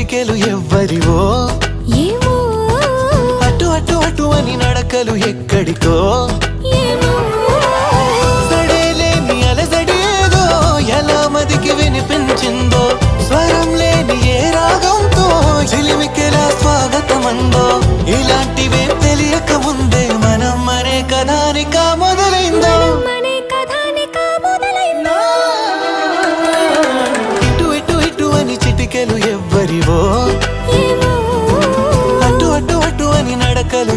చిటికెలు ఎవ్వరివో ఏమో అటు అటు అటు అని నడకలు ఎక్కడికో ఏమో సడేలేని అలజడేదో ఎలా మదికి వినిపించిందో స్వరం లేని ఏ రాగంతో చిలిమికెలా స్వాగతమందో ఇలాంటివే తెలియక ముందే మనం మరే కథానిక మొదలైందో మనే కథానిక మొదలైందో ఇటు ఇటు ఇటు అని చిటికెలు ఎవ్వరివో ఏమో అటు అటు అటు అని నడకలు